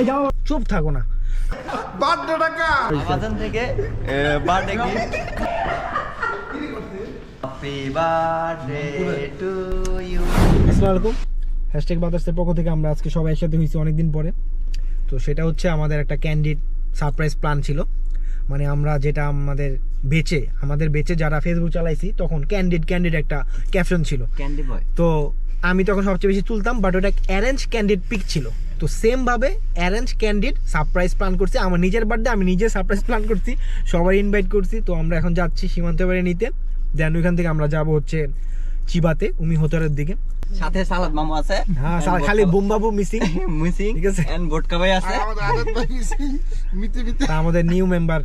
যাও চুপ থাকো না। বার্থডে টাকা আমাজন থেকে birthday gift happy birthday to you. আসসালামু আলাইকুম। হ্যাশট্যাগ বাতাসের পক্ষ থেকে আমরা আজকে সবাই একসাথে হয়েছি অনেকদিন পরে। তো সেটা হচ্ছে আমাদের একটা ক্যান্ডিড সারপ্রাইজ প্ল্যান ছিল, মানে আমরা যেটা আমাদের বেচে যারা ফেসবুক চালাইছি তখন ক্যান্ডিড একটা ক্যাপশন ছিল ক্যান্ডি বয়। তো আমি তখন সবচেয়ে বেশি তুলতাম, বাট ওটা অ্যারেঞ্জ ক্যান্ডিড পিক ছিল। তো সেম ভাবে অ্যারেঞ্জ ক্যান্ডিড সারপ্রাইজ প্ল্যান করছি। আমার নিজের বার্থডে আমি নিজে সারপ্রাইজ প্ল্যান করছি, সবাই ইনভাইট করছি। তো আমরা এখন যাচ্ছি সীমান্ত বাড়ি নিতে, দেন ওইখান থেকে আমরা যাব হচ্ছে চিবাতে উমি হোটেলের দিকে। সাথে সালাদ মামু আছে, হ্যাঁ খালি বুমবাবু মিসিং ঠিক আছে, এন্ড ভোটকা ভাই আছে। আমাদের আদত ভাই মিতে আমাদের নিউ মেম্বার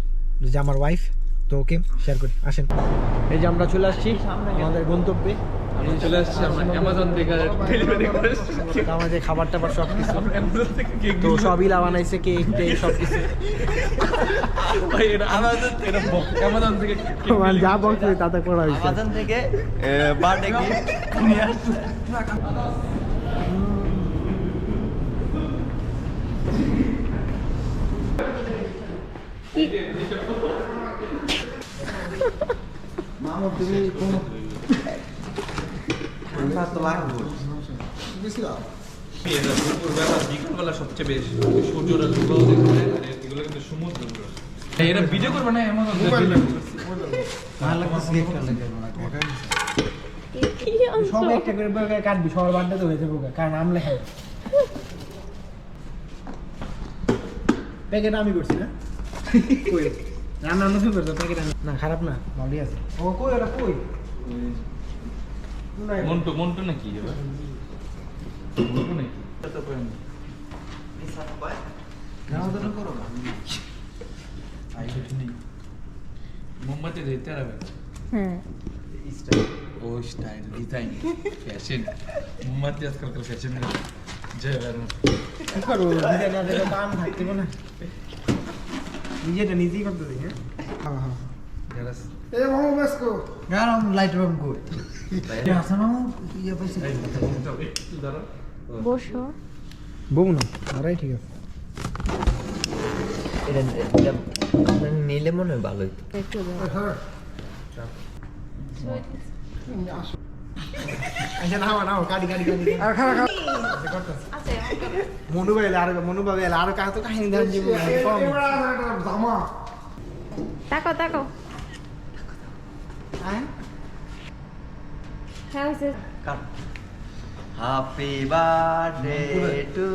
যে আমার ওয়াইফ, তো ওকে শেয়ার করি। আসেন, এই যে আমরা চলে আসছি আমাদের গন্তব্যে। আমি চলে আসছি আমরা অ্যামাজন থেকে ডেলিভারি করে এসেছি। আমাদের খাবার টাবার সব কিছু তো সবই বানাইছে, কেক টেক সব কিছু। ভাই এটা অ্যামাজন থেকে যা বলছে তাতে করা হয়েছে। আমাজন থেকে বার্থডে গিফট নিয়ে আসছি। মামু তুমি কোন ঠান্ডা তো লাগবে। দুপুরবেলা বিকালবেলা সবচেয়ে বেশি সূর্যটা ডুবাও দেখবে, আর এগুলো কিন্তু সমুদ্র। এরা ভিডিও করবে না অ্যামাজন ভালো লাগছে কেক কাটলে সব একটা করে বলে কাটবি, সবার বার্থডে তো হয়ে যাবে কারণ নাম লেখা প্যাকেট আমি করছি না। কই রান্না নতুন করছো প্যাকেট না, খারাপ না, ভালোই আছে। ও কই ওটা কই মন্টু নাকি এবার মন্টু নাকি তো করেন মোমবাতি দিতে হবে। ও স্টাইল ডিজাইন ফ্যাশন মোমবাতি আজকালকার ফ্যাশন জয় বারো কি করবো, নিজে না দেখে কাম থাকতে না, নিজেটা নিজেই করতে দিই। হ্যাঁ হ্যাঁ এ মামু বেসকো গান লাইট রুম কই আসনা ইয়া পাইছে বসো। বউ না আরাই ঠিক আছে। এটা নিলে মনে হয় ভালোই। একটু দাও। আচ্ছা নাও কাটি আর খাওয়া মনু ভাই আর কাছে কাহিনী দেন জীবন জামা তাকাও। হ্যাঁ হয়েছে। Happy birthday to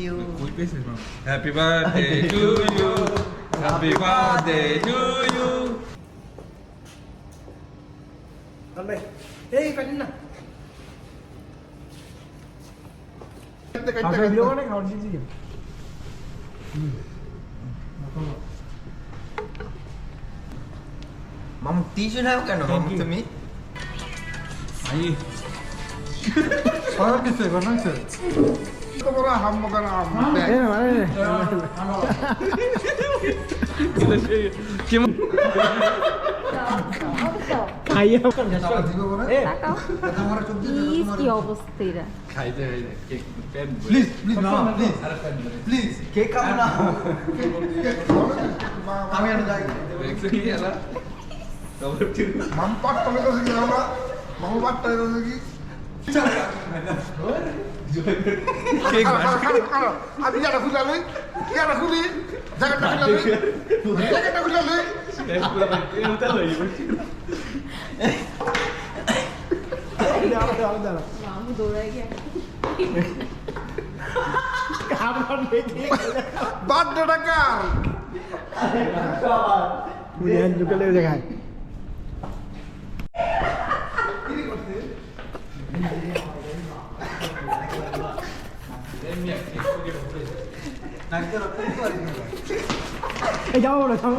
you. কই পেছে না happy birthday to you happy birthday to you. ভাই এই কাটিন না আচ্ছা ভিডিও করে খাওয়া দিয়েছি। মামু টিস্যু নাও কেন মামু তুমি? আই সব কিছু বানাইছে তো বড় হামবগার আম এ মানে কেমন খাইয়া তাকাও। প্লিজ কি অবস্থা এরা? খাইতে কেক প্যান প্লিজ না প্লিজ কে খাবো না? আমি আর যাই দেখছো কি এলা তারপর ঠিক মাম পাট করে তো কি আমরা মামু পাট করে তো কি কেক আমি যারা খুলে লই যারা খুলি জায়গাটা খুলে লই মামু দৌড়াই গিয়ে বার্থডে টাকা ঢুকালে দেখায় এই যাও বলো না থাক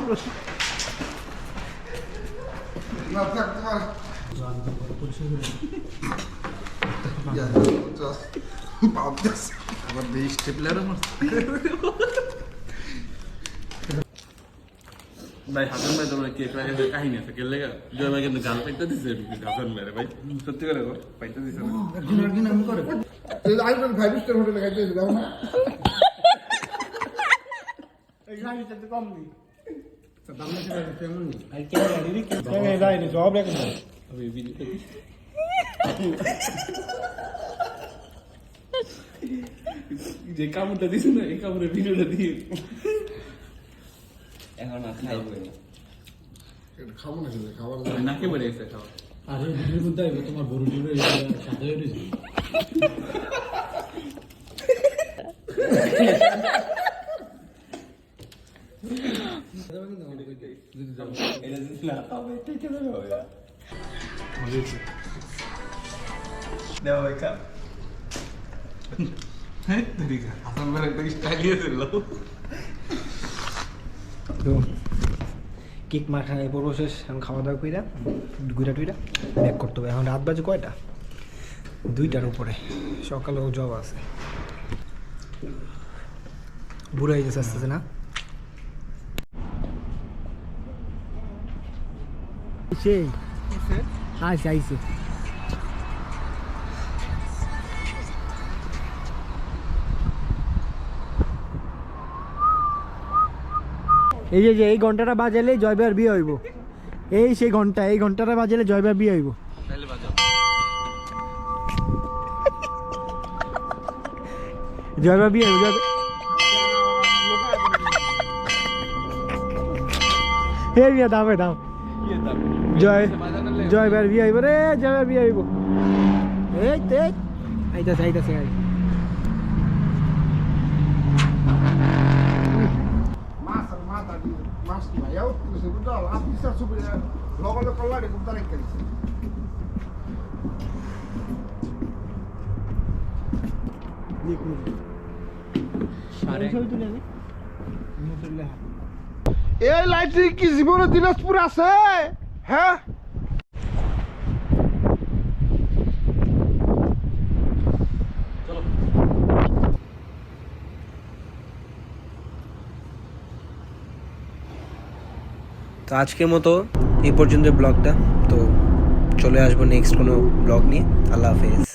তোমার আবার দেই স্টেপলার ভাই হাসান ভাই তোমরা কেক রাখে কাহিনী আছে কে লেগা জয় ভাই কিন্তু গান পাইতে দিছে হাসান ভাই ভাই সত্যি করে গো পাইতে দিছে না একজন আমি করে এই আইফোন 5 স্টার হোটেলে খাইতে দাও না হাসি চাইতে কম নেই দাম না কেমন নেই আর ক্যামেরা দিবি ক্যামেরা যায়নি জবাব রেখে দাও আমি ভিডিওটা দিই। যে কামড়টা দিছে না এই কামড়ের ভিডিওটা দিয়ে এখন আর খাইবো না। এটা খাবো না কিন্তু খাবার নাকে বেড়ে গেছে খাওয়া আরে ভিডিওর মধ্যে আইবো তোমার বড় টিমের সাথে হয়েছে এটা যদি না তবে ঠিক আছে হবে দেও ভাই কাপ হাসান ভাই একটা স্টাইলিয়ে দিল তো কেক মাখা এই পর্ব শেষ এখন খাওয়া দাওয়া কইরা ঘুরা টুইরা ব্যাক করতে হবে এখন রাত বাজে কয়টা 2টার উপরে সকালেও জব আছে বুড়া হয়ে গেছে আস্তে আস্তে না সেই আইসে আইসে এই যে এই ঘন্টাটা বাজালে জয়বার বিয়ে হইব এই সেই ঘন্টা এই ঘন্টাটা বাজালে জয়বার বিয়ে হইব তাহলে বাজাও জয়বার বিয়ে হইব হে বিয়ে দামে দাম জয়বার বিয়ে হইব রে জয়বার বিয়ে হইব এই তে আইতাছে আইতাছে Massa, mata di maschi, ma io ti seguo la pista subito, lo voglio collare con tale che এই লাইটে কি জীবনে দিনাজপুর আছে হ্যাঁ তো আজকের মতো এই পর্যন্ত ব্লগটা তো চলে আসবো নেক্সট কোনো ব্লগ নিয়ে আল্লাহ হাফেজ